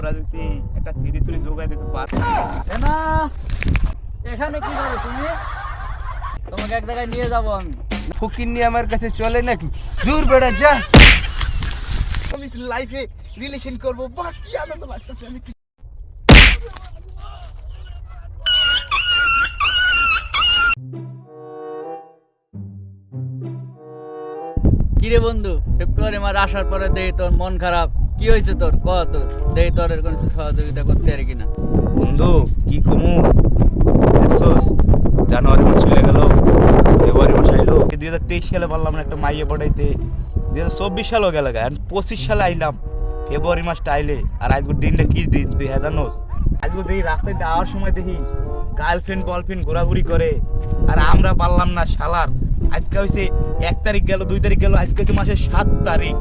তোরা যদি একটা সিরিজ সিরিজ যোগাই দিতে পার না এখানে কি করো তুমি? তোমাকে এক জায়গায় নিয়ে যাবো আমি। ফকির নিয়ে আমার কাছে চলে নাকি? দূর বেড়া যা। আমি লাইফে রিলেশন করব, বাট কি আনন্দ লাগতেছে। আমি কিরে বন্ধু, ফেব্রুয়ারি মাস আসার পরে দেখি তোর মন খারাপ। কি হয়েছে তোর? কত দেখি তোর কোনো সহযোগিতা করতে পারি কিনা। বন্ধু কি কমু, দেখছোস জানুয়ারি মাস চলে গেল, ফেব্রুয়ারি মাস আইলো, 2023 সালে বললাম না একটা মাইয়ে পড়াইতে, 2024 সালও গেল, 25 সালে আইলাম, ফেব্রুয়ারি মাসটা আইলে। আর আজকের দিনটা কি দিন তুই জানোস? আজকে দেখি রাস্তায় যাওয়ার সময় দেখি গার্লফ্রেন্ড বয়ফ্রেন্ড ঘোরাঘুরি করে, আর আমরা পারলাম না শালার। আজকে হয়েছে 1 তারিখ গেল, 2 তারিখ গেল, আজকে হচ্ছে মাসের 7 তারিখ।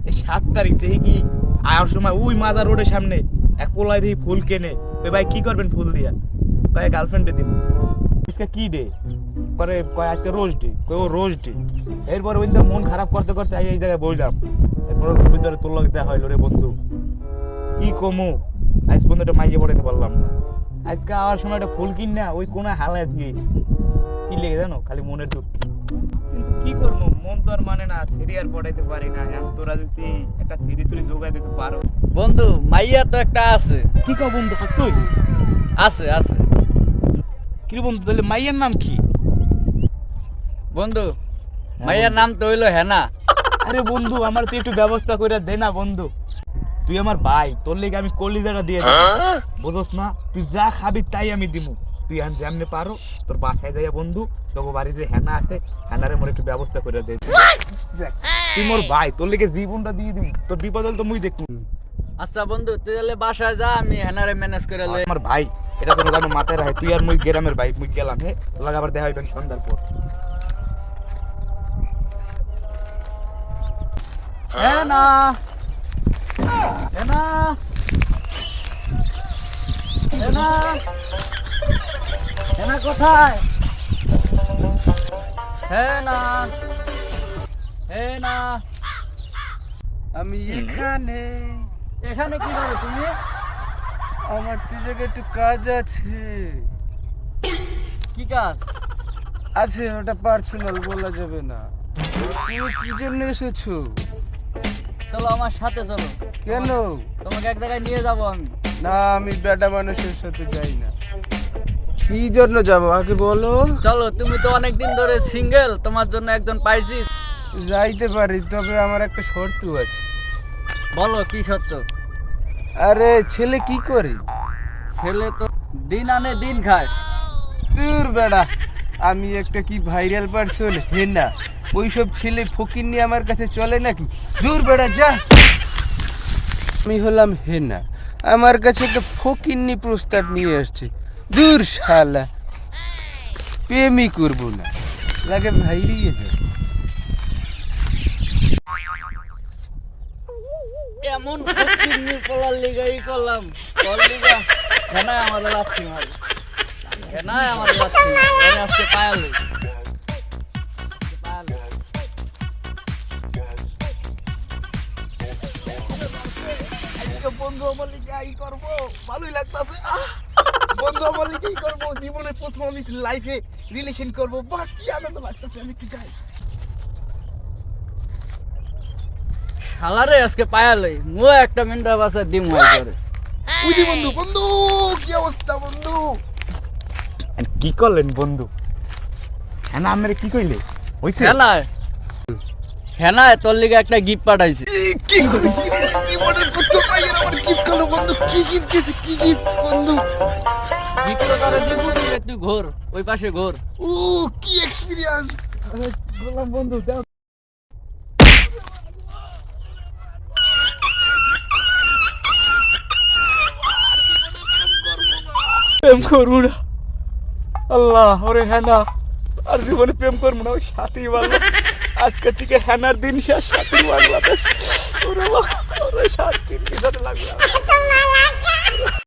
এই 7 তারিখ দেখি কি আয়ার সময় ওই মাদার রোডের সামনে এক পোলায় দেখি ফুল কেনে। ওই ভাই কি করবেন ফুল দিয়া? কয় গার্লফ্রেন্ডে দিব। আজকে কি ডে? করে কয় আজকে রোজ ডে। কয় ও রোজ ডে। এরপর ওই মন খারাপ করতে করতে এই জায়গায় বললাম, এরপর ভিতরে তোর লগে দেখা হইলো রে বন্ধু। কি কমু, আজ পর্যন্ত একটা মাইকে পড়াইতে পারলাম না। আজকে আওয়ার সময় একটা ফুল কিন না ওই কোনা হালায় দিয়েছি। কি লেগে জানো? খালি মনের দুঃখ। কিন্তু কি করবো, মন তো আর মানে না, সিরিয়ার পড়াইতে পারি না। তোরা যদি একটা সিরিজ সিরিজ যোগাই দিতে পারো। বন্ধু মাইয়া তো একটা আছে। কি কও বন্ধু? হাসছই? আছে আছে। কি রে বন্ধু, তাহলে মাইয়ার নাম কি? বন্ধু মাইয়ার নাম তো হইলো হেনা। আরে বন্ধু আমার তুই একটু ব্যবস্থা করে দে না বন্ধু। তুই আমার ভাই, তোর লেগে আমি কলিজাটা দিয়ে দিই, বুঝোস না? তুই যা খাবি তাই আমি দিমু। তুই যেমনি পারো তোর বাসায় যাইয়া বন্ধু, তোকে বাড়িতে হেনা আছে, হেনারে মোর একটু ব্যবস্থা করে দে। তুই মোর ভাই, তোর লেগে জীবনটা দিয়ে দিবি, তোর বিপদ হলে তো মুই দেখবো। আচ্ছা বন্ধু তুই তাহলে বাসায় যা, আমি হেনারে ম্যানেজ করে লই। আমার ভাই এটা তো জানো মাথায় রাখে। তুই আর মুই গ্রামের ভাই, মুই গেলাম। হ্যাঁ লাগা আবার দেখা হইবেন সন্ধ্যার পর। হেনা হেনা হেনা হেনা কোথায়? হেনা হেনা আমি এখানে। এখানে কি করো তুমি? আমার তুই জায়গায় একটু কাজ আছে। কি কাজ আছে ওটা পার্সোনাল, বলা যাবে না। তুমি কি জন্য এসেছো? চলো আমার সাথে চলো। কেন? তোমাকে এক জায়গায় নিয়ে যাবো আমি। না আমি বেটা মানুষের সাথে যাই না। কি জন্য যাবো আগে বলো। চলো, তুমি তো অনেকদিন ধরে সিঙ্গেল, তোমার জন্য একজন পাইছি। যাইতে পারি, তবে আমার একটা শর্ত আছে। বলো কি সত্য? আরে ছেলে কি করে? ছেলে তো দিন আনে দিন খায়। দূর বেড়া, আমি একটা কি ভাইরাল পারসন হেনা, ওইসব ছেলে ফকির নিয়ে আমার কাছে চলে নাকি? দূর বেড়া যা। আমি হলাম হেনা, আমার কাছে একটা ফকিন্নি প্রস্তাব নিয়ে আসছে। দূর শালা, প্রেমই করবো না, লাগে ভাইরিয়ে যাবে। এমন ফকিন্নি কলার লিগাই করলাম, কল লিগা হেনায় আমাদের লাচ্ছি মারে, হেনায় আমাদের লাচ্ছি মারে। আজকে পায়ালো বন্ধু আমার লিগে আই করবো, ভালোই লাগতেছে। বন্ধু আমার লিগে এই করবো, জীবনের প্রথম আমি লাইফে রিলেশন করবো, বাট কি আনন্দ লাগতেছে। আমি কি যাই শালারে আজকে পায়ালই মো একটা মিন্ডা বাসা ডিম হয়ে করে। বুঝি বন্ধু। বন্ধু কি অবস্থা বন্ধু? কি করলেন বন্ধু? হ্যাঁ না আমার কি কইলে হইছে? হেনায় হেনায় তোর লিগে একটা গিফট পাঠাইছি। কি জীবনের প্রথম মাইয়ের আমার গিফট করলো বন্ধু। কি গিফট দিয়েছে? কি গিফট বন্ধু? গিফট তো তারা দিব, তুই ঘোর ওই পাশে ঘোর। ও কি এক্সপেরিয়েন্স বললাম বন্ধু। দাও প্রেম করবো না আল্লাহ। ওরে হেনা আর জীবনে প্রেম করবো না, ওই সাথী বাংলা। আজকে থেকে হেনার দিন শেষ, সাথী বাংলাদেশ। ওরে বাবা, ওরে সাথী লাগবে।